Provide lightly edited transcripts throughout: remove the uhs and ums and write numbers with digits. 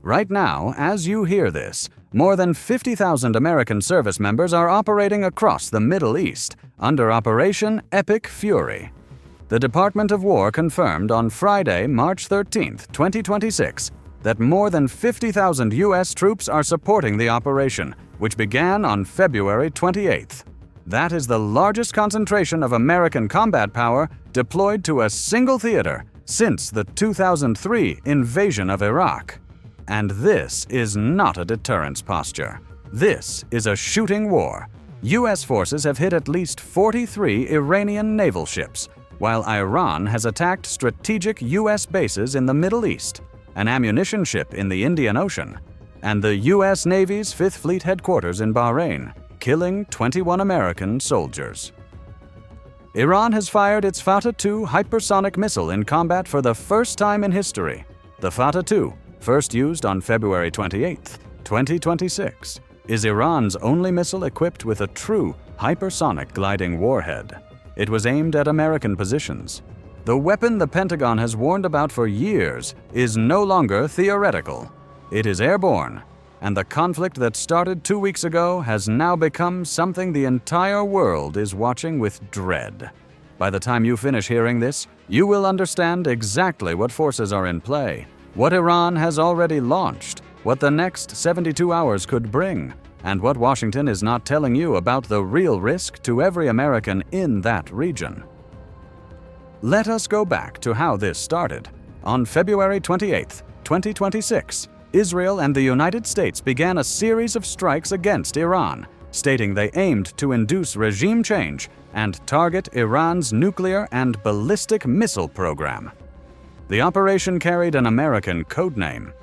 Right now, as you hear this, more than 50,000 American service members are operating across the Middle East under Operation Epic Fury. The Department of War confirmed on Friday, March 13, 2026, that more than 50,000 U.S. troops are supporting the operation, which began on February 28th. That is the largest concentration of American combat power deployed to a single theater since the 2003 invasion of Iraq. And this is not a deterrence posture. This is a shooting war. U.S. forces have hit at least 43 Iranian naval ships, while Iran has attacked strategic U.S. bases in the Middle East, an ammunition ship in the Indian Ocean, and the U.S. Navy's Fifth Fleet headquarters in Bahrain, killing 21 American soldiers. Iran has fired its Fateh-2 hypersonic missile in combat for the first time in history. The Fateh-2, first used on February 28, 2026, is Iran's only missile equipped with a true hypersonic gliding warhead. It was aimed at American positions. The weapon the Pentagon has warned about for years is no longer theoretical. It is airborne, and the conflict that started 2 weeks ago has now become something the entire world is watching with dread. By the time you finish hearing this, you will understand exactly what forces are in play, what Iran has already launched, what the next 72 hours could bring, and what Washington is not telling you about the real risk to every American in that region. Let us go back to how this started. On February 28, 2026, Israel and the United States began a series of strikes against Iran, stating they aimed to induce regime change and target Iran's nuclear and ballistic missile program. The operation carried an American codename.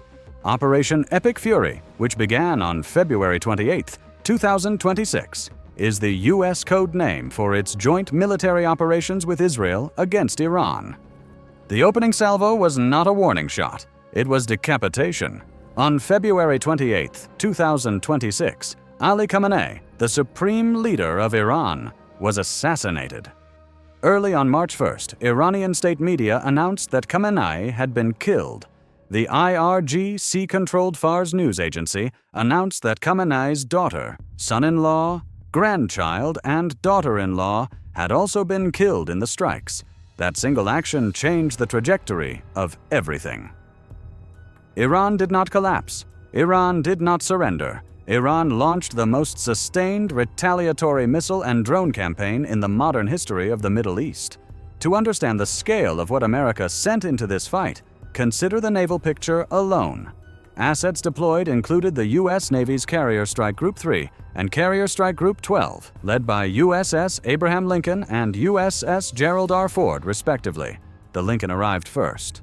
Operation Epic Fury, which began on February 28, 2026, is the U.S. code name for its joint military operations with Israel against Iran. The opening salvo was not a warning shot, it was decapitation. On February 28, 2026, Ali Khamenei, the supreme leader of Iran, was assassinated. Early on March 1st, Iranian state media announced that Khamenei had been killed. The IRG Sea-controlled Fars news agency announced that Khamenei's daughter, son-in-law, grandchild, and daughter-in-law had also been killed in the strikes. That single action changed the trajectory of everything. Iran did not collapse. Iran did not surrender. Iran launched the most sustained retaliatory missile and drone campaign in the modern history of the Middle East. To understand the scale of what America sent into this fight, consider the naval picture alone. Assets deployed included the U.S. Navy's Carrier Strike Group 3 and Carrier Strike Group 12, led by USS Abraham Lincoln and USS Gerald R. Ford, respectively. The Lincoln arrived first.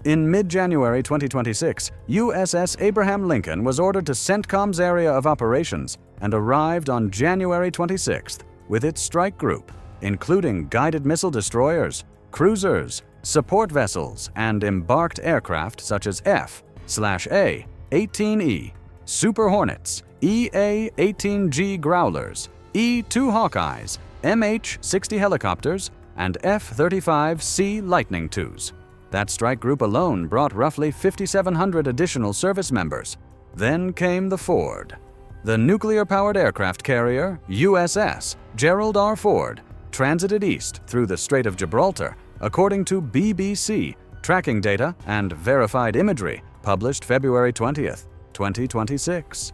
In mid-January 2026, USS Abraham Lincoln was ordered to CENTCOM's area of operations and arrived on January 26th with its strike group, including guided missile destroyers, cruisers, support vessels, and embarked aircraft such as F/A-18E, Super Hornets, EA-18G Growlers, E-2 Hawkeyes, MH-60 helicopters, and F-35C Lightning IIs. That strike group alone brought roughly 5,700 additional service members. Then came the Ford. The nuclear-powered aircraft carrier, USS Gerald R. Ford, transited east through the Strait of Gibraltar, according to BBC tracking data and verified imagery published February 20th, 2026.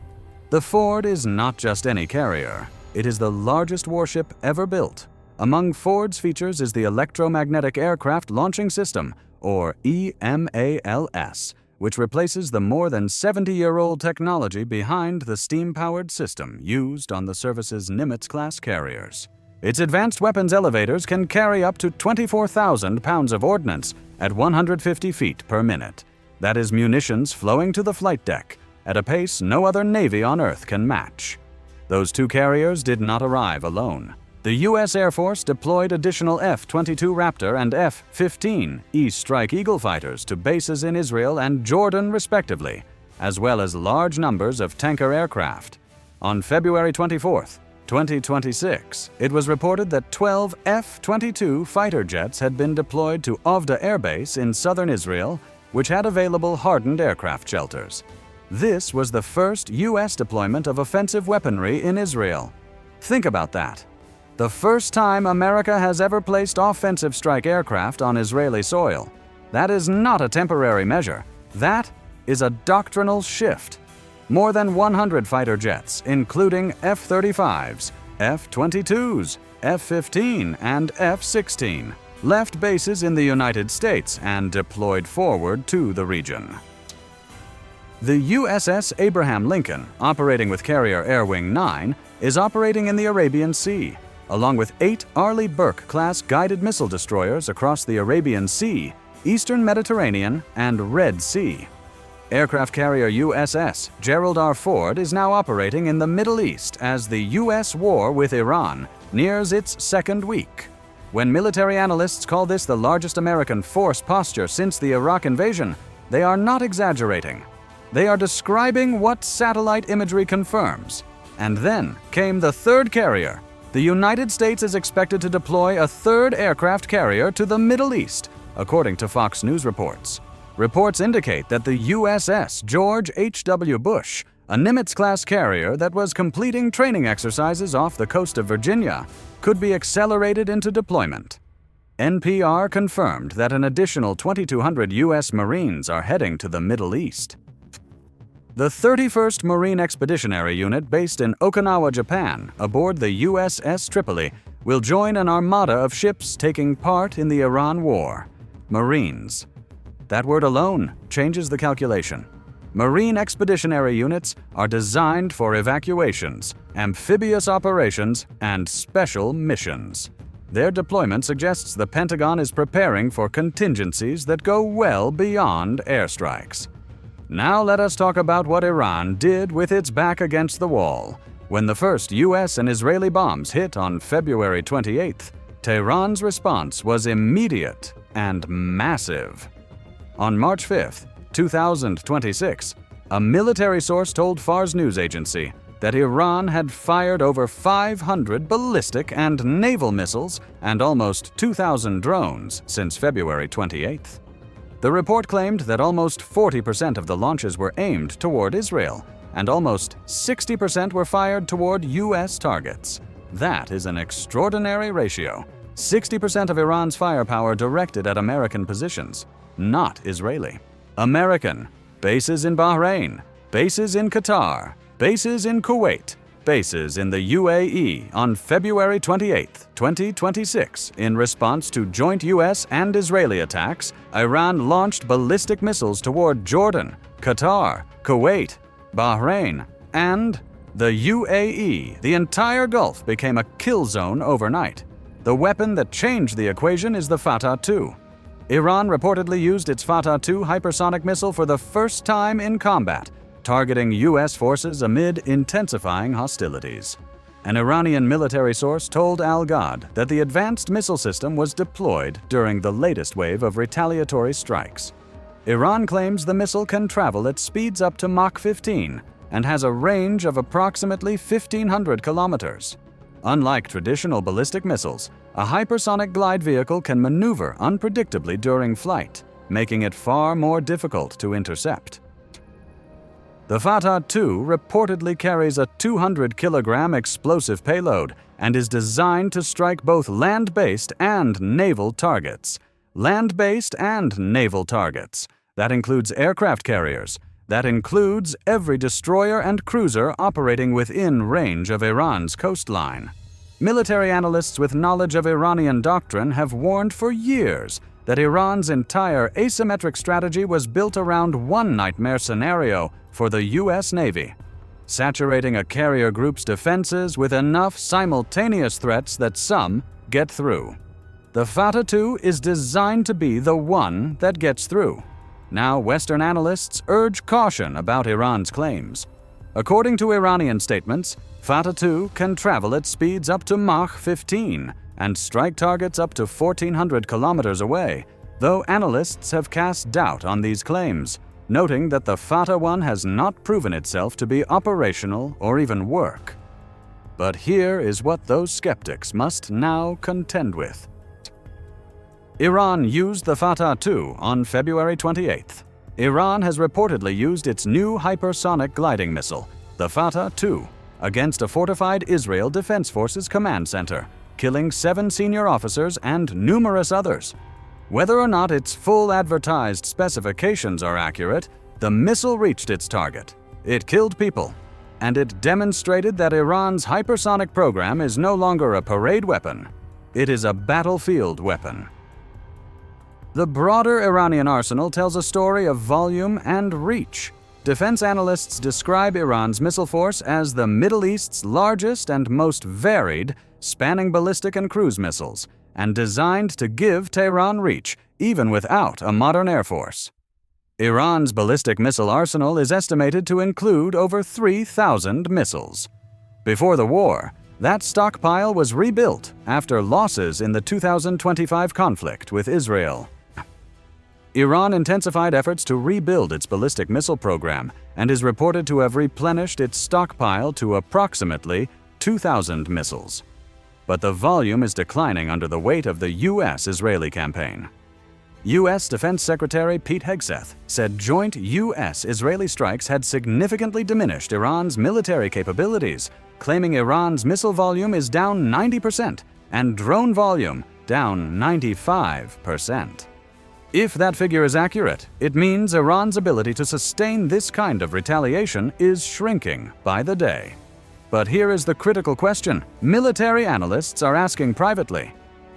The Ford is not just any carrier. It is the largest warship ever built. Among Ford's features is the Electromagnetic Aircraft Launching System, or EMALS, which replaces the more than 70-year-old technology behind the steam-powered system used on the service's Nimitz-class carriers. Its advanced weapons elevators can carry up to 24,000 pounds of ordnance at 150 feet per minute. That is munitions flowing to the flight deck at a pace no other Navy on Earth can match. Those two carriers did not arrive alone. The U.S. Air Force deployed additional F-22 Raptor and F-15E Strike Eagle fighters to bases in Israel and Jordan, respectively, as well as large numbers of tanker aircraft. On February 24, 2026, it was reported that 12 F-22 fighter jets had been deployed to Avda Air Base in southern Israel which had available hardened aircraft shelters. This was the first U.S. deployment of offensive weaponry in Israel. Think about that. The first time America has ever placed offensive strike aircraft on Israeli soil. That is not a temporary measure. That is a doctrinal shift. More than 100 fighter jets, including F-35s, F-22s, F-15, and F-16, left bases in the United States and deployed forward to the region. The USS Abraham Lincoln, operating with carrier Air Wing 9, is operating in the Arabian Sea, along with 8 Arleigh Burke-class guided missile destroyers across the Arabian Sea, Eastern Mediterranean, and Red Sea. Aircraft carrier USS Gerald R. Ford is now operating in the Middle East as the U.S. war with Iran nears its second week. When military analysts call this the largest American force posture since the Iraq invasion, they are not exaggerating. They are describing what satellite imagery confirms. And then came the third carrier. The United States is expected to deploy a third aircraft carrier to the Middle East, according to Fox News reports. Reports indicate that the USS George H.W. Bush, a Nimitz-class carrier that was completing training exercises off the coast of Virginia, could be accelerated into deployment. NPR confirmed that an additional 2,200 U.S. Marines are heading to the Middle East. The 31st Marine Expeditionary Unit, based in Okinawa, Japan, aboard the USS Tripoli, will join an armada of ships taking part in the Iran War. Marines. That word alone changes the calculation. Marine Expeditionary Units are designed for evacuations, amphibious operations, and special missions. Their deployment suggests the Pentagon is preparing for contingencies that go well beyond airstrikes. Now let us talk about what Iran did with its back against the wall. When the first U.S. and Israeli bombs hit on February 28th, Tehran's response was immediate and massive. On March 5, 2026, a military source told Fars news agency that Iran had fired over 500 ballistic and naval missiles and almost 2,000 drones since February 28th. The report claimed that almost 40% of the launches were aimed toward Israel, and almost 60% were fired toward U.S. targets. That is an extraordinary ratio. 60% of Iran's firepower directed at American positions, not Israeli. American. Bases in Bahrain, bases in Qatar, bases in Kuwait, bases in the UAE on February 28, 2026. In response to joint U.S. and Israeli attacks, Iran launched ballistic missiles toward Jordan, Qatar, Kuwait, Bahrain, and the UAE. The entire Gulf became a kill zone overnight. The weapon that changed the equation is the Fatah-2. Iran reportedly used its Fatah-2 hypersonic missile for the first time in combat, targeting U.S. forces amid intensifying hostilities. An Iranian military source told Al-Gad that the advanced missile system was deployed during the latest wave of retaliatory strikes. Iran claims the missile can travel at speeds up to Mach 15 and has a range of approximately 1,500 kilometers. Unlike traditional ballistic missiles, a hypersonic glide vehicle can maneuver unpredictably during flight, making it far more difficult to intercept. The Fatah-2 reportedly carries a 200-kilogram explosive payload and is designed to strike both land-based and naval targets. Land-based and naval targets. That includes aircraft carriers. That includes every destroyer and cruiser operating within range of Iran's coastline. Military analysts with knowledge of Iranian doctrine have warned for years that Iran's entire asymmetric strategy was built around one nightmare scenario for the U.S. Navy: saturating a carrier group's defenses with enough simultaneous threats that some get through. The Fatah-2 is designed to be the one that gets through. Now, Western analysts urge caution about Iran's claims. According to Iranian statements, Fatah-2 can travel at speeds up to Mach 15 and strike targets up to 1,400 kilometers away, though analysts have cast doubt on these claims, noting that the Fatah-1 has not proven itself to be operational or even work. But here is what those skeptics must now contend with. Iran used the Fatah-2 on February 28th. Iran has reportedly used its new hypersonic gliding missile, the Fatah-2, against a fortified Israel Defense Forces command center, killing 7 senior officers and numerous others. Whether or not its full advertised specifications are accurate, the missile reached its target. It killed people, and it demonstrated that Iran's hypersonic program is no longer a parade weapon. It is a battlefield weapon. The broader Iranian arsenal tells a story of volume and reach. Defense analysts describe Iran's missile force as the Middle East's largest and most varied, spanning ballistic and cruise missiles, and designed to give Tehran reach, even without a modern air force. Iran's ballistic missile arsenal is estimated to include over 3,000 missiles. Before the war, that stockpile was rebuilt after losses in the 2025 conflict with Israel. Iran intensified efforts to rebuild its ballistic missile program and is reported to have replenished its stockpile to approximately 2,000 missiles. But the volume is declining under the weight of the U.S.-Israeli campaign. U.S. Defense Secretary Pete Hegseth said joint U.S.-Israeli strikes had significantly diminished Iran's military capabilities, claiming Iran's missile volume is down 90% and drone volume down 95%. If that figure is accurate, it means Iran's ability to sustain this kind of retaliation is shrinking by the day. But here is the critical question military analysts are asking privately.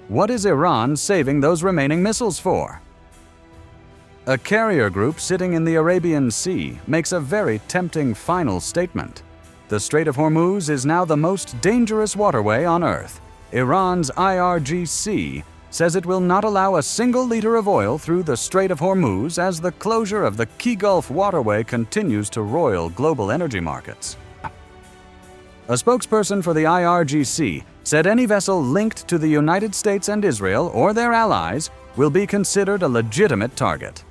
What is Iran saving those remaining missiles for? A carrier group sitting in the Arabian Sea makes a very tempting final statement. The Strait of Hormuz is now the most dangerous waterway on Earth. Iran's IRGC says it will not allow a single liter of oil through the Strait of Hormuz as the closure of the Key Gulf waterway continues to roil global energy markets. A spokesperson for the IRGC said any vessel linked to the United States and Israel or their allies will be considered a legitimate target.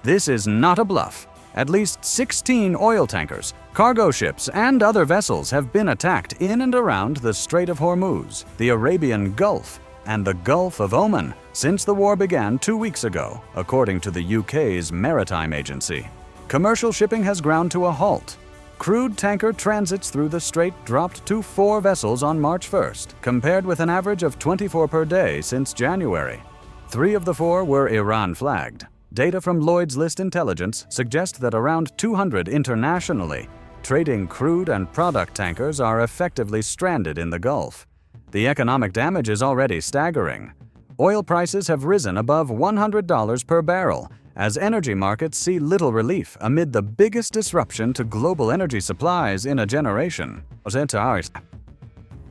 This is not a bluff. At least 16 oil tankers, cargo ships, and other vessels have been attacked in and around the Strait of Hormuz, the Arabian Gulf, and the Gulf of Oman since the war began 2 weeks ago, according to the UK's maritime agency. Commercial shipping has ground to a halt. Crude tanker transits through the strait dropped to 4 vessels on March 1st, compared with an average of 24 per day since January. 3 of the 4 were Iran-flagged. Data from Lloyd's List Intelligence suggest that around 200 internationally trading crude and product tankers are effectively stranded in the Gulf. The economic damage is already staggering. Oil prices have risen above $100 per barrel, as energy markets see little relief amid the biggest disruption to global energy supplies in a generation.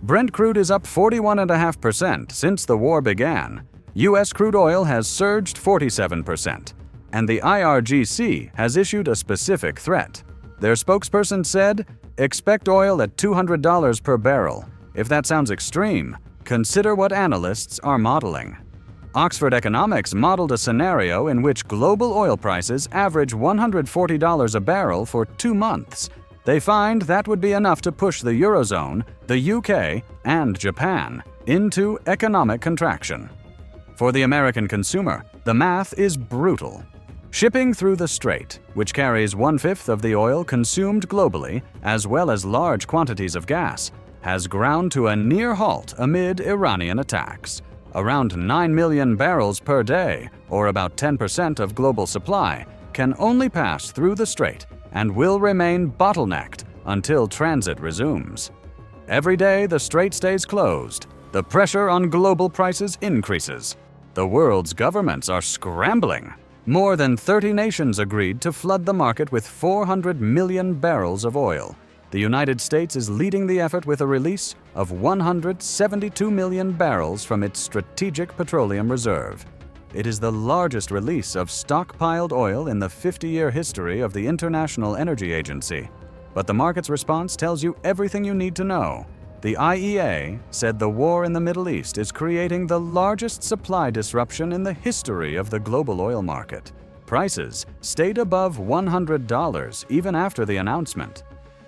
Brent crude is up 41.5% since the war began. U.S. crude oil has surged 47%, and the IRGC has issued a specific threat. Their spokesperson said, "Expect oil at $200 per barrel. If that sounds extreme, consider what analysts are modeling." Oxford Economics modeled a scenario in which global oil prices average $140 a barrel for 2 months. They find that would be enough to push the Eurozone, the UK, and Japan into economic contraction. For the American consumer, the math is brutal. Shipping through the strait, which carries 1/5 of the oil consumed globally, as well as large quantities of gas, has ground to a near halt amid Iranian attacks. Around 9 million barrels per day, or about 10% of global supply, can only pass through the strait and will remain bottlenecked until transit resumes. Every day the strait stays closed, the pressure on global prices increases. The world's governments are scrambling. More than 30 nations agreed to flood the market with 400 million barrels of oil. The United States is leading the effort with a release of 172 million barrels from its strategic petroleum reserve. It is the largest release of stockpiled oil in the 50-year history of the International Energy Agency. But the market's response tells you everything you need to know. The IEA said the war in the Middle East is creating the largest supply disruption in the history of the global oil market. Prices stayed above $100 even after the announcement.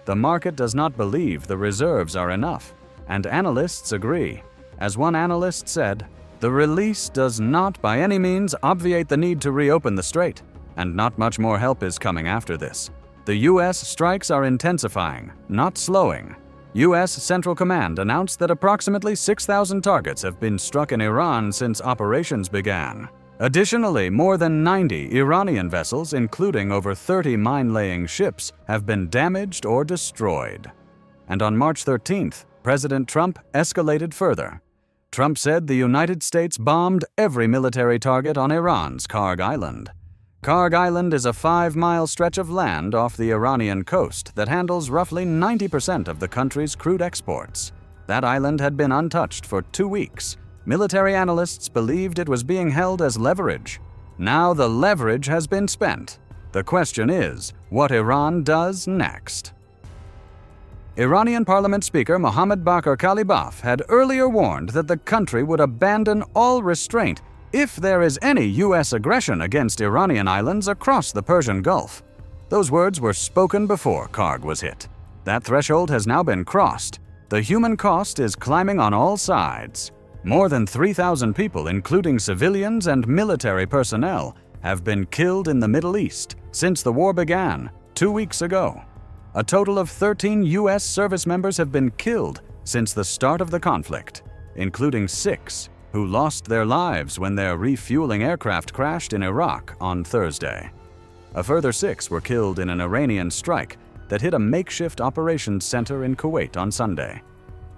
The market does not believe the reserves are enough, and analysts agree. As one analyst said, The release does not by any means obviate the need to reopen the strait, and not much more help is coming after this. The U.S. strikes are intensifying, not slowing. U.S. Central Command announced that approximately 6,000 targets have been struck in Iran since operations began. Additionally, more than 90 Iranian vessels, including over 30 mine-laying ships, have been damaged or destroyed. And on March 13th, President Trump escalated further. Trump said the United States bombed every military target on Iran's Karg Island. Karg Island is a 5-mile stretch of land off the Iranian coast that handles roughly 90% of the country's crude exports. That island had been untouched for 2 weeks. Military analysts believed it was being held as leverage. Now the leverage has been spent. The question is, what Iran does next. Iranian Parliament Speaker Mohammad Bakr Kalibaf had earlier warned that the country would abandon all restraint if there is any U.S. aggression against Iranian islands across the Persian Gulf. Those words were spoken before Karg was hit. That threshold has now been crossed. The human cost is climbing on all sides. More than 3,000 people, including civilians and military personnel, have been killed in the Middle East since the war began 2 weeks ago. A total of 13 U.S. service members have been killed since the start of the conflict, including 6 who lost their lives when their refueling aircraft crashed in Iraq on Thursday. A further 6 were killed in an Iranian strike that hit a makeshift operations center in Kuwait on Sunday.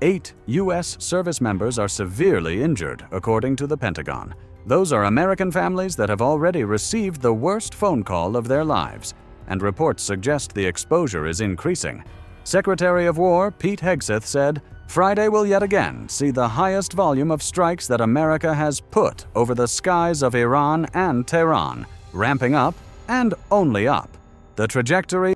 8 U.S. service members are severely injured, according to the Pentagon. Those are American families that have already received the worst phone call of their lives, and reports suggest the exposure is increasing. Secretary of War Pete Hegseth said, "Friday will yet again see the highest volume of strikes that America has put over the skies of Iran and Tehran, ramping up and only up. The trajectory